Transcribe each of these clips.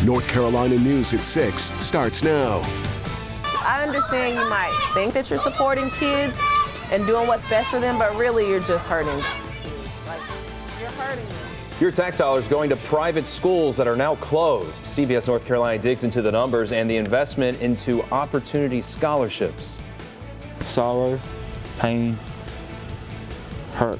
North Carolina News at 6 starts now. I understand you might think that you're supporting kids and doing what's best for them, but really you're just hurting them. Like, you're hurting them. Your tax dollars going to private schools that are now closed. CBS North Carolina digs into the numbers and the investment into opportunity scholarships. Sorrow, pain, hurt.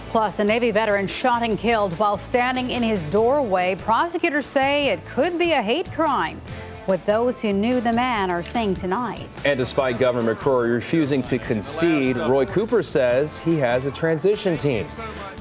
Plus, a Navy veteran shot and killed while standing in his doorway. Prosecutors say it could be a hate crime. What those who knew the man are saying tonight. And despite Governor McCrory refusing to concede, Roy Cooper says he has a transition team.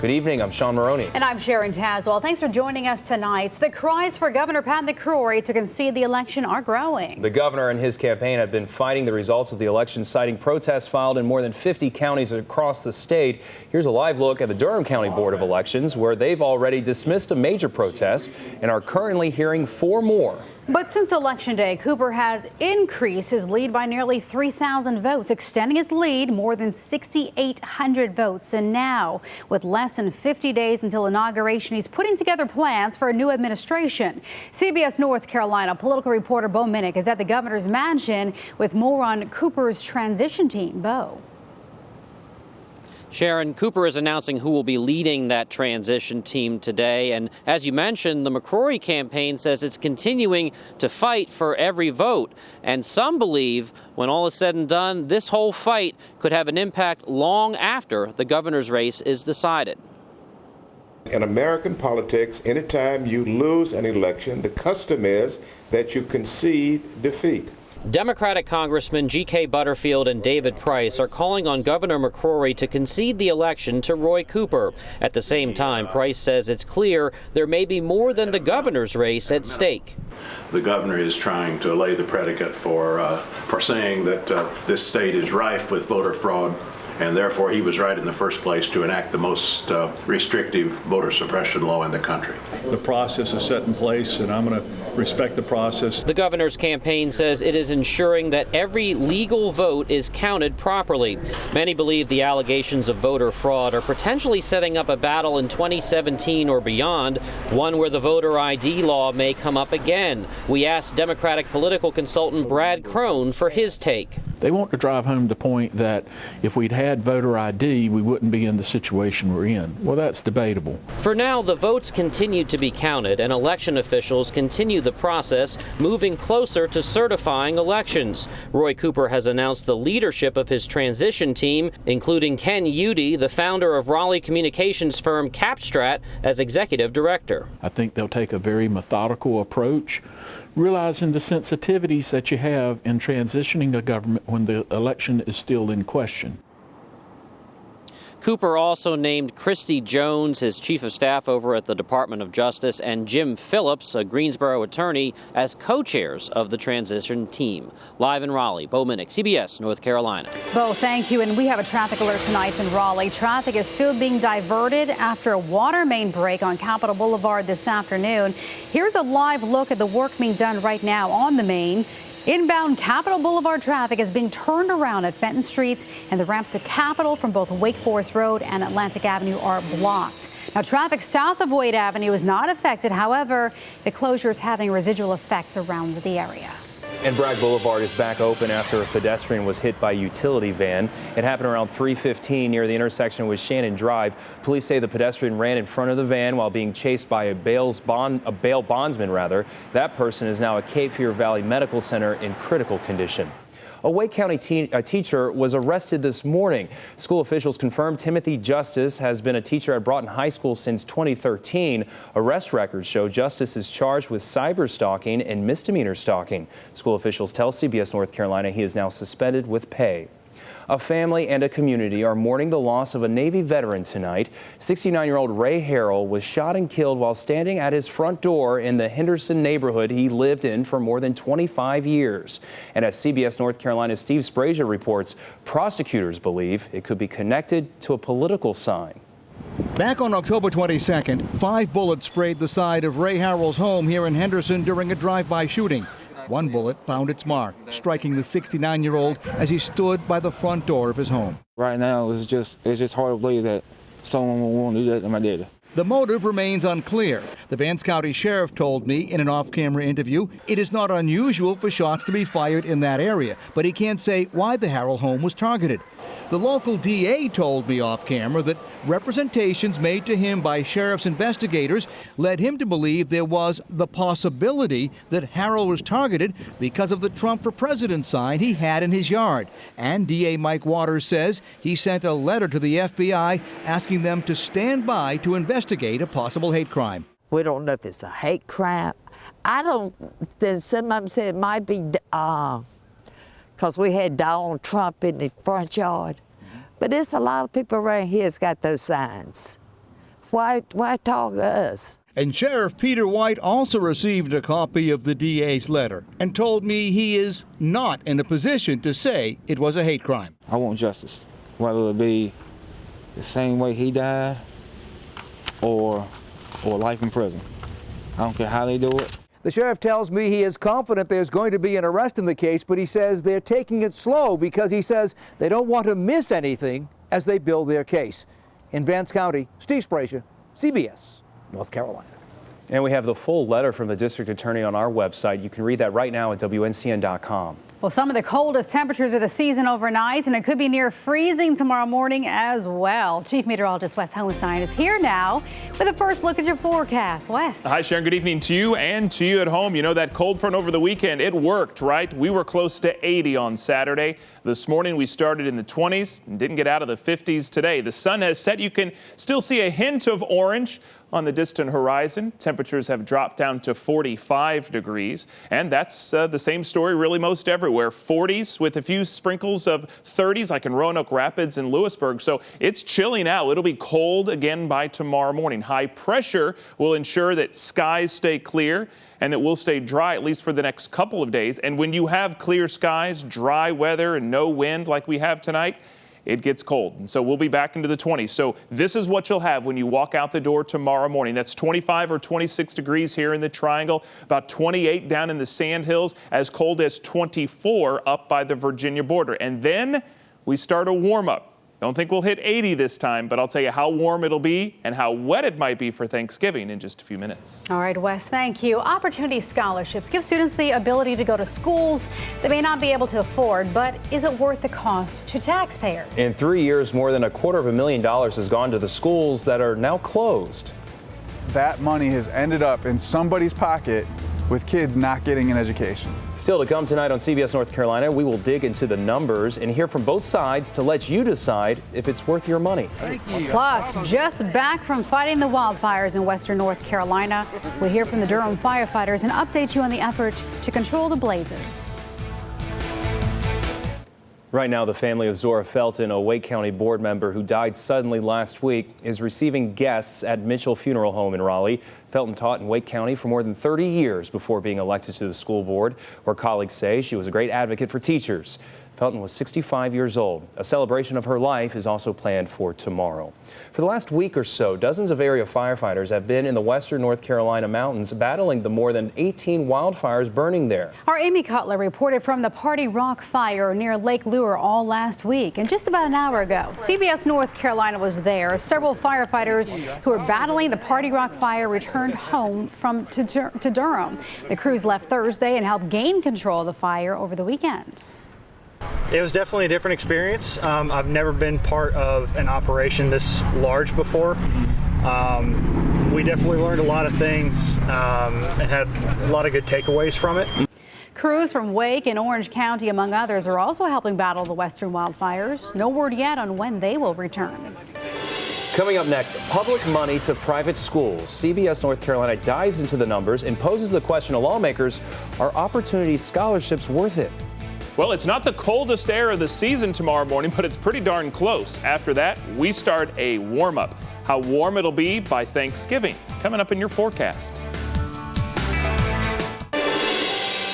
Good evening, I'm Sean Maroney. And I'm Sharon Tazwell. Thanks for joining us tonight. The cries for Governor Pat McCrory to concede the election are growing. The governor and his campaign have been fighting the results of the election, citing protests filed in more than 50 counties across the state. Here's a live look at the Durham County Board of Elections, where they've already dismissed a major protest and are currently hearing 4 more. But since Election Day, Cooper has increased his lead by nearly 3,000 votes, extending his lead more than 6,800 votes. And now, with less than 50 days until inauguration, he's putting together plans for a new administration. CBS North Carolina political reporter Bo Minnick is at the governor's mansion with more on Cooper's transition team. Bo. Sharon, Cooper is announcing who will be leading that transition team today. And as you mentioned, the McCrory campaign says it's continuing to fight for every vote. And some believe when all is said and done, this whole fight could have an impact long after the governor's race is decided. In American politics, anytime you lose an election, the custom is that you concede defeat. Democratic Congressmen G.K. Butterfield and David Price are calling on Governor McCrory to concede the election to Roy Cooper. At the same time, Price says it's clear there may be more than the governor's race at stake. The governor is trying to lay the predicate for saying that this state is rife with voter fraud, and therefore he was right in the first place to enact the most restrictive voter suppression law in the country. The process is set in place, and I'm going to respect the process. The governor's campaign says it is ensuring that every legal vote is counted properly. Many believe the allegations of voter fraud are potentially setting up a battle in 2017 or beyond, one where the voter ID law may come up again. We asked Democratic political consultant Brad Crone for his take. They want to drive home the point that if we'd had voter ID, we wouldn't be in the situation we're in. Well, that's debatable. For now, the votes continue to be counted, and election officials continue the process, moving closer to certifying elections. Roy Cooper has announced the leadership of his transition team, including Ken Udy, the founder of Raleigh communications firm Capstrat, as executive director. I think they'll take a very methodical approach, realizing the sensitivities that you have in transitioning a government when the election is still in question. Cooper also named Christy Jones, his chief of staff over at the Department of Justice, and Jim Phillips, a Greensboro attorney, as co-chairs of the transition team. Live in Raleigh, Bo Minnick, CBS North Carolina. Bo, thank you. And we have a traffic alert tonight in Raleigh. Traffic is still being diverted after a water main break on Capitol Boulevard this afternoon. Here's a live look at the work being done right now on the main. Inbound Capitol Boulevard traffic is being turned around at Fenton Street, and the ramps to Capitol from both Wake Forest Road and Atlantic Avenue are blocked. Now, traffic south of Wade Avenue is not affected. However, the closure is having a residual effect around the area. And Bragg Boulevard is back open after a pedestrian was hit by a utility van. It happened around 3:15 near the intersection with Shannon Drive. Police say the pedestrian ran in front of the van while being chased by a bail bondsman. That person is now at Cape Fear Valley Medical Center in critical condition. A Wake County teacher was arrested this morning. School officials confirmed Timothy Justice has been a teacher at Broughton High School since 2013. Arrest records show Justice is charged with cyber stalking and misdemeanor stalking. School officials tell CBS North Carolina he is now suspended with pay. A family and a community are mourning the loss of a Navy veteran tonight. 69-year-old Ray Harrell was shot and killed while standing at his front door in the Henderson neighborhood he lived in for more than 25 years. And as CBS North Carolina's Steve Sprazier reports, prosecutors believe it could be connected to a political sign. Back on October 22nd, 5 bullets sprayed the side of Ray Harrell's home here in Henderson during a drive-by shooting. One bullet found its mark, striking the 69-year-old as he stood by the front door of his home. Right now, it's just hard to believe that someone would want to do that to my daddy. The motive remains unclear. The Vance County Sheriff told me in an off-camera interview it is not unusual for shots to be fired in that area, but he can't say why the Harrell home was targeted. The local DA told me off-camera that representations made to him by sheriff's investigators led him to believe there was the possibility that Harrell was targeted because of the Trump for President sign he had in his yard. And DA Mike Waters says he sent a letter to the FBI asking them to stand by to investigate a possible hate crime. We don't know if it's a hate crime. Some of them said it might be because we had Donald Trump in the front yard. But it's a lot of people around here that's got those signs. Why talk to us? And Sheriff Peter White also received a copy of the DA's letter and told me he is not in a position to say it was a hate crime. I want justice, whether it be the same way he died or life in prison. I don't care how they do it. The sheriff tells me he is confident there's going to be an arrest in the case, but he says they're taking it slow because he says they don't want to miss anything as they build their case. In Vance County, Steve Spracia, CBS, North Carolina. And we have the full letter from the district attorney on our website. You can read that right now at WNCN.com. Well, some of the coldest temperatures of the season overnight, and it could be near freezing tomorrow morning as well. Chief Meteorologist Wes Hohenstein is here now with a first look at your forecast. Wes. Hi, Sharon. Good evening to you and to you at home. You know, that cold front over the weekend, it worked, right? We were close to 80 on Saturday. This morning, we started in the 20s and didn't get out of the 50s today. The sun has set. You can still see a hint of orange on the distant horizon. Temperatures have dropped down to 45 degrees, and that's the same story really most everywhere. 40s with a few sprinkles of 30s like in Roanoke Rapids and Lewisburg. So it's chilly now. It'll be cold again by tomorrow morning. High pressure will ensure that skies stay clear and it will stay dry at least for the next couple of days. And when you have clear skies, dry weather, and no wind like we have tonight, it gets cold. And so we'll be back into the 20s. So this is what you'll have when you walk out the door tomorrow morning. That's 25 or 26 degrees here in the Triangle, about 28 down in the Sandhills, as cold as 24 up by the Virginia border. And then we start a warm up. Don't think we'll hit 80 this time, but I'll tell you how warm it'll be and how wet it might be for Thanksgiving in just a few minutes. All right, Wes, thank you. Opportunity scholarships give students the ability to go to schools they may not be able to afford, but is it worth the cost to taxpayers? In 3 years, more than $250,000 has gone to the schools that are now closed. That money has ended up in somebody's pocket with kids not getting an education. Still to come tonight on CBS North Carolina, we will dig into the numbers and hear from both sides to let you decide if it's worth your money. Plus, just back from fighting the wildfires in western North Carolina, we'll hear from the Durham firefighters and update you on the effort to control the blazes. Right now, the family of Zora Felton, a Wake County board member who died suddenly last week, is receiving guests at Mitchell Funeral Home in Raleigh. Felton taught in Wake County for more than 30 years before being elected to the school board, where colleagues say she was a great advocate for teachers. Felton was 65 years old. A celebration of her life is also planned for tomorrow. For the last week or so, dozens of area firefighters have been in the western North Carolina mountains battling the more than 18 wildfires burning there. Our Amy Cutler reported from the Party Rock fire near Lake Lure all last week. And just about an hour ago, CBS North Carolina was there. Several firefighters who were battling the Party Rock fire returned home to Durham. The crews left Thursday and helped gain control of the fire over the weekend. It was definitely a different experience. I've never been part of an operation this large before. We definitely learned a lot of things and had a lot of good takeaways from it. Crews from Wake and Orange County, among others, are also helping battle the western wildfires. No word yet on when they will return. Coming up next, public money to private schools. CBS North Carolina dives into the numbers and poses the question to lawmakers, are opportunity scholarships worth it? Well, it's not the coldest air of the season tomorrow morning, but it's pretty darn close. After that, we start a warm-up. How warm it'll be by Thanksgiving, coming up in your forecast.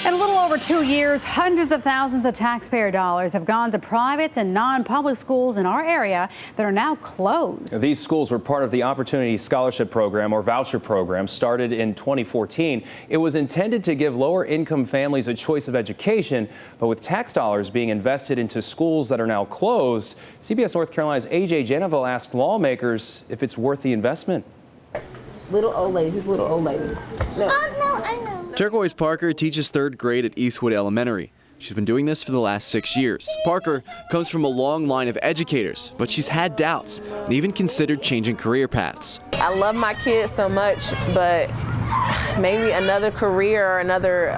In a little over 2 years, hundreds of thousands of taxpayer dollars have gone to private and non-public schools in our area that are now closed. These schools were part of the Opportunity Scholarship Program or voucher program started in 2014. It was intended to give lower income families a choice of education, but with tax dollars being invested into schools that are now closed, CBS North Carolina's A.J. Geneville asked lawmakers if it's worth the investment. Little old lady. Who's little old lady? No. I know. Turquoise Parker teaches 3rd grade at Eastwood Elementary. She's been doing this for the last 6 years. Parker comes from a long line of educators, but she's had doubts and even considered changing career paths. I love my kids so much, but maybe another career or another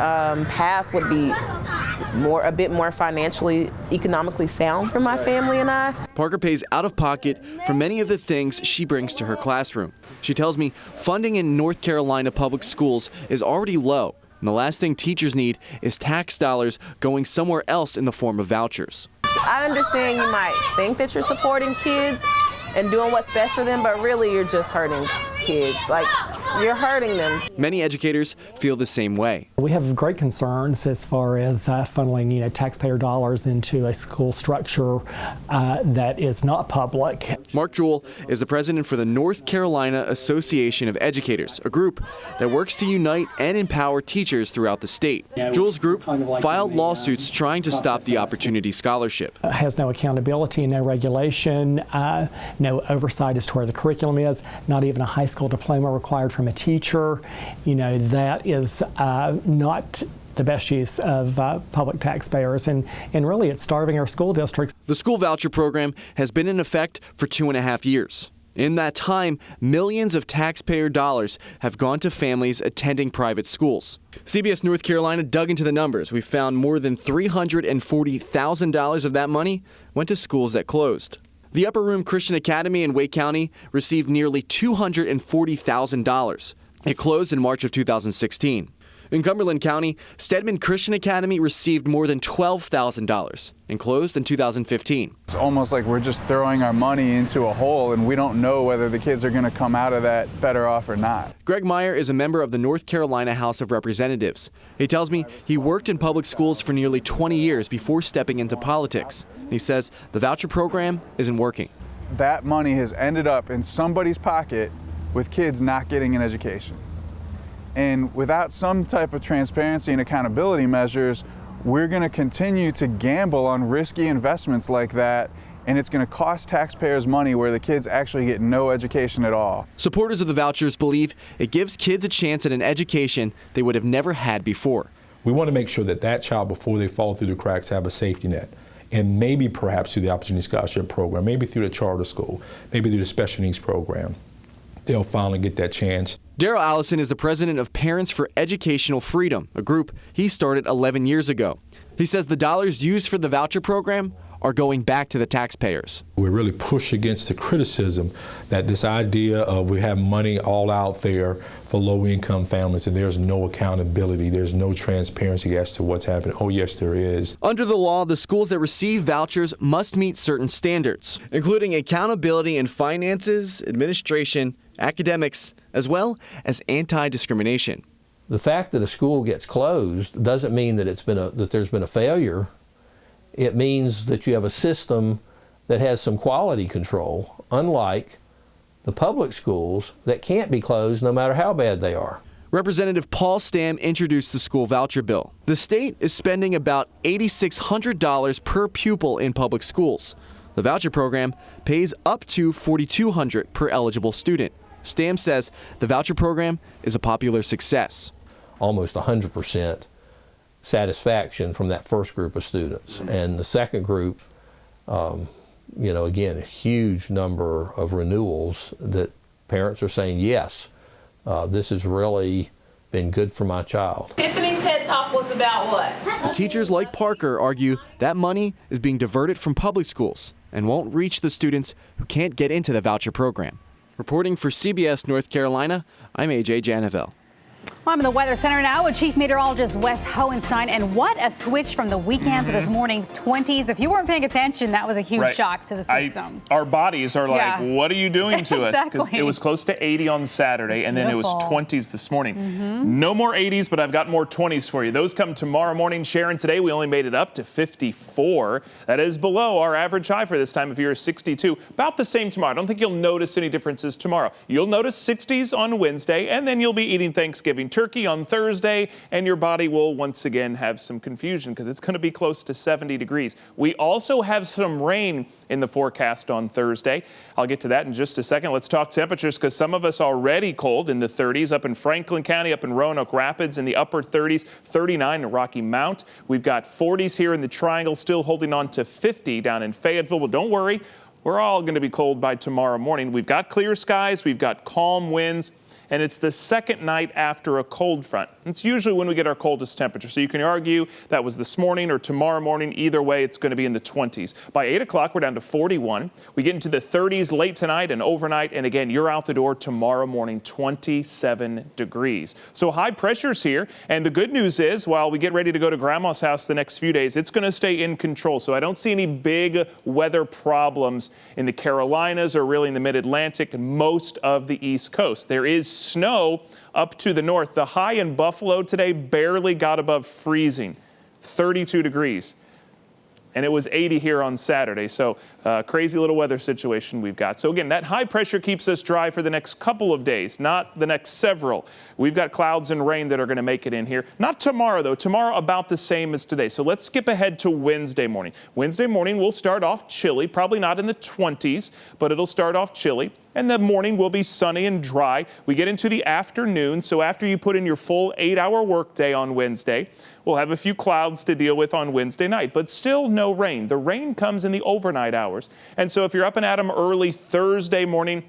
path would be a bit more financially, economically sound for my family and I. Parker pays out of pocket for many of the things she brings to her classroom. She tells me funding in North Carolina public schools is already low. And the last thing teachers need is tax dollars going somewhere else in the form of vouchers. I understand you might think that you're supporting kids and doing what's best for them, but really you're just hurting kids. Like, you're hurting them. Many educators feel the same way. We have great concerns as far as funneling, taxpayer dollars into a school structure that is not public. Mark Jewell is the president for the North Carolina Association of Educators, a group that works to unite and empower teachers throughout the state. Jewell's group filed lawsuits trying to stop the Opportunity Scholarship. It has no accountability, no regulation, no oversight as to where the curriculum is, not even a high school diploma required from a teacher. That is not the best use of public taxpayers, and really it's starving our school districts. The school voucher program has been in effect for 2.5 years. In that time, millions of taxpayer dollars have gone to families attending private schools. CBS North Carolina dug into the numbers. We found more than $340,000 of that money went to schools that closed. The Upper Room Christian Academy in Wake County received nearly $240,000. It closed in March of 2016. In Cumberland County, Stedman Christian Academy received more than $12,000 and closed in 2015. It's almost like we're just throwing our money into a hole and we don't know whether the kids are going to come out of that better off or not. Greg Meyer is a member of the North Carolina House of Representatives. He tells me he worked in public schools for nearly 20 years before stepping into politics. He says the voucher program isn't working. That money has ended up in somebody's pocket with kids not getting an education. And without some type of transparency and accountability measures, we're going to continue to gamble on risky investments like that, and it's going to cost taxpayers money where the kids actually get no education at all. Supporters of the vouchers believe it gives kids a chance at an education they would have never had before. We want to make sure that that child, before they fall through the cracks, have a safety net. And maybe perhaps through the Opportunity Scholarship Program, maybe through the charter school, maybe through the special needs program, they'll finally get that chance. Daryl Allison is the president of Parents for Educational Freedom, a group he started 11 years ago. He says the dollars used for the voucher program are going back to the taxpayers. We really push against the criticism that this idea of we have money all out there for low-income families and there's no accountability, there's no transparency as to what's happening. Oh, yes, there is. Under the law, the schools that receive vouchers must meet certain standards, including accountability in finances, administration, academics, as well as anti-discrimination. The fact that a school gets closed doesn't mean that there's been a failure. It means that you have a system that has some quality control, unlike the public schools that can't be closed no matter how bad they are. Representative Paul Stam introduced the school voucher bill. The state is spending about $8,600 per pupil in public schools. The voucher program pays up to $4,200 per eligible student. Stam says the voucher program is a popular success. Almost 100% satisfaction from that first group of students. And the second group, again, a huge number of renewals that parents are saying, yes, this has really been good for my child. Tiffany's TED Talk was about what? The teachers like Parker argue that money is being diverted from public schools and won't reach the students who can't get into the voucher program. Reporting for CBS North Carolina, I'm AJ Janavel. Well, I'm in the Weather Center now with Chief Meteorologist Wes Hohenstein. And what a switch from the weekend to this morning's 20s. If you weren't paying attention, that was a huge shock to the system. Our bodies are like, what are you doing to us? Because it was close to 80 on Saturday, and then it was 20s this morning. No more 80s, but I've got more 20s for you. Those come tomorrow morning. Sharon, today we only made it up to 54. That is below our average high for this time of year, 62. About the same tomorrow. I don't think you'll notice any differences tomorrow. You'll notice 60s on Wednesday, and then you'll be eating Thanksgiving turkey on Thursday, and your body will once again have some confusion because it's going to be close to 70 degrees. We also have some rain in the forecast on Thursday. I'll get to that in just a second. Let's talk temperatures because some of us already cold in the 30s up in Franklin County, up in Roanoke Rapids in the upper 30s, 39 in Rocky Mount. We've got 40s here in the Triangle, still holding on to 50 down in Fayetteville. But don't worry, we're all going to be cold by tomorrow morning. We've got clear skies, we've got calm winds, and it's the second night after a cold front. It's usually when we get our coldest temperature. So you can argue that was this morning or tomorrow morning. Either way, it's going to be in the 20s. By 8 o'clock, we're down to 41. We get into the 30s late tonight and overnight. And again, you're out the door tomorrow morning, 27 degrees. So high pressure's here. And the good news is, while we get ready to go to Grandma's house the next few days, it's going to stay in control. So I don't see any big weather problems in the Carolinas or really in the mid-Atlantic and most of the East Coast. There is snow up to the north. The high in Buffalo today barely got above freezing, 32 degrees. And it was 80 here on Saturday. So crazy little weather situation we've got. So again, that high pressure keeps us dry for the next couple of days, not the next several. We've got clouds and rain that are going to make it in here. Not tomorrow, though. Tomorrow about the same as today. So let's skip ahead to Wednesday morning. Wednesday morning will start off chilly, probably not in the 20s, but it'll start off chilly. And the morning will be sunny and dry. We get into the afternoon, so after you put in your full 8-hour workday on Wednesday, we'll have a few clouds to deal with on Wednesday night, but still no rain. The rain comes in the overnight hours. And so if you're up and at 'em early Thursday morning,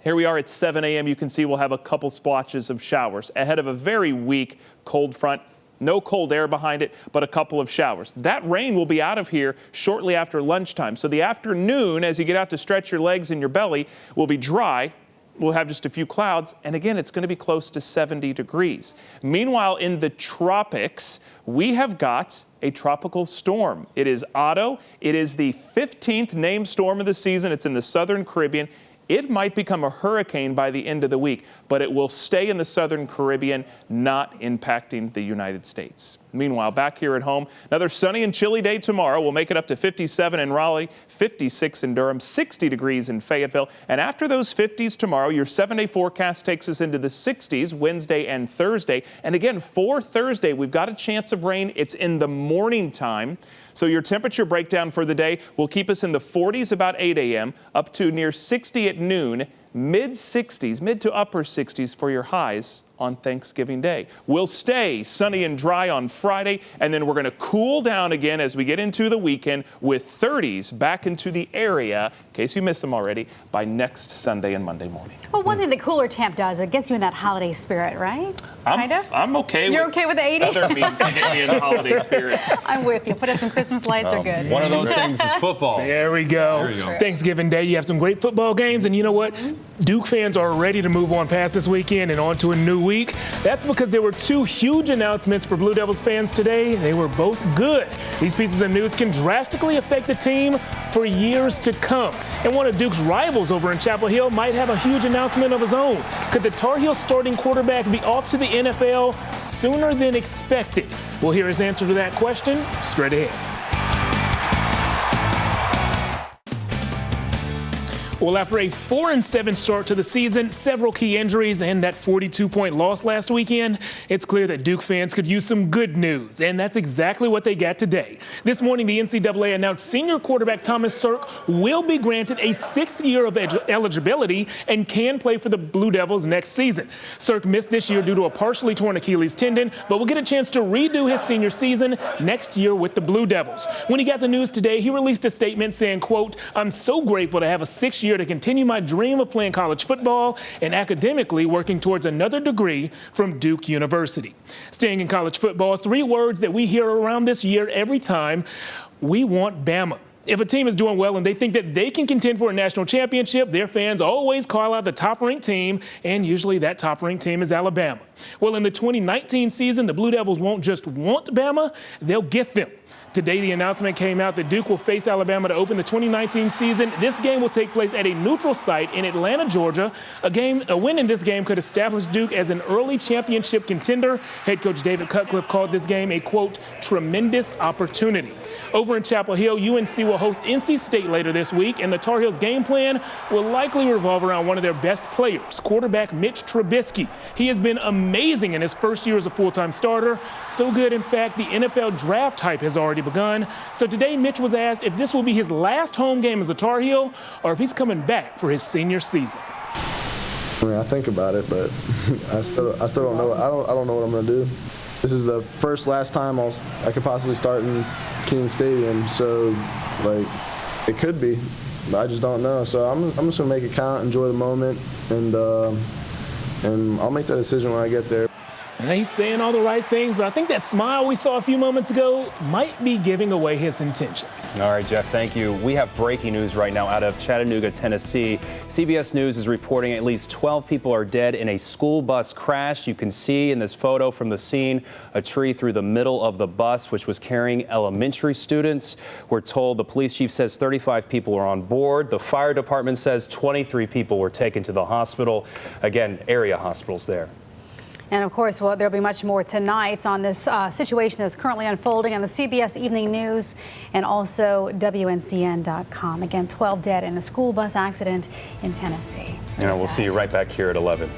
here we are at 7 a.m. You can see we'll have a couple splotches of showers ahead of a very weak cold front. No cold air behind it, but a couple of showers. That rain will be out of here shortly after lunchtime. So the afternoon, as you get out to stretch your legs and your belly, will be dry. We'll have just a few clouds. And again, it's going to be close to 70 degrees. Meanwhile, in the tropics, we have got a tropical storm. It is Otto. It is the 15th named storm of the season. It's in the southern Caribbean. It might become a hurricane by the end of the week, but it will stay in the southern Caribbean, not impacting the United States. Meanwhile, back here at home, another sunny and chilly day tomorrow. We'll make it up to 57 in Raleigh, 56 in Durham, 60 degrees in Fayetteville. And after those 50s tomorrow, your 7-day forecast takes us into the 60s Wednesday and Thursday. And again, for Thursday, we've got a chance of rain. It's in the morning time. So your temperature breakdown for the day will keep us in the 40s about 8 a.m. up to near 60 at noon, mid-60s, mid to upper 60s for your highs on Thanksgiving Day. We'll stay sunny and dry on Friday, and then we're going to cool down again as we get into the weekend with 30s back into the area, in case you missed them already, by next Sunday and Monday morning. Well, one thing the cooler temp does, it gets you in that holiday spirit, right? I'm okay. You're okay with the 80? Other means to get me in the holiday spirit. I'm with you. Put up some Christmas lights, are good. One of those things is football. There we go. Thanksgiving Day, you have some great football games, and you know what? Duke fans are ready to move on past this weekend and on to a new week. That's because there were two huge announcements for Blue Devils fans today. They were both good. These pieces of news can drastically affect the team for years to come. And one of Duke's rivals over in Chapel Hill might have a huge announcement of his own. Could the Tar Heels starting quarterback be off to the NFL sooner than expected? We'll hear his answer to that question straight ahead. Well, after a 4-7 start to the season, several key injuries, and that 42-point loss last weekend, it's clear that Duke fans could use some good news, and that's exactly what they got today. This morning, the NCAA announced senior quarterback Thomas Sirk will be granted a 6th year of eligibility and can play for the Blue Devils next season. Sirk missed this year due to a partially torn Achilles tendon, but will get a chance to redo his senior season next year with the Blue Devils. When he got the news today, he released a statement saying, quote, "I'm so grateful to have a 6th year to continue my dream of playing college football and academically working towards another degree from Duke University." Staying in college football, 3 words that we hear around this year every time: we want Bama. If a team is doing well and they think that they can contend for a national championship, their fans always call out the top-ranked team, and usually that top-ranked team is Alabama. Well, in the 2019 season, the Blue Devils won't just want Bama, they'll get them. Today, the announcement came out that Duke will face Alabama to open the 2019 season. This game will take place at a neutral site in Atlanta, Georgia. A win in this game could establish Duke as an early championship contender. Head coach David Cutcliffe called this game a, quote, tremendous opportunity. Over in Chapel Hill, UNC will host NC State later this week, and the Tar Heels' game plan will likely revolve around one of their best players, quarterback Mitch Trubisky. He has been amazing amazing in his first year as a full-time starter. So good, in fact, the NFL draft hype has already begun. So today, Mitch was asked if this will be his last home game as a Tar Heel or if he's coming back for his senior season. I mean, I think about it, but I still don't know. I don't know what I'm going to do. This is the last time I could possibly start in King Stadium, so like it could be, but I just don't know. So I'm just going to make it count, enjoy the moment, and I'll make that decision when I get there. He's saying all the right things, but I think that smile we saw a few moments ago might be giving away his intentions. All right, Jeff, thank you. We have breaking news right now out of Chattanooga, Tennessee. CBS News is reporting at least 12 people are dead in a school bus crash. You can see in this photo from the scene a tree through the middle of the bus, which was carrying elementary students. We're told the police chief says 35 people are on board. The fire department says 23 people were taken to the hospital. Again, area hospitals there. And of course, well, there'll be much more tonight on this situation that's currently unfolding on the CBS Evening News and also WNCN.com. Again, 12 dead in a school bus accident in Tennessee. And we'll see you right back here at 11.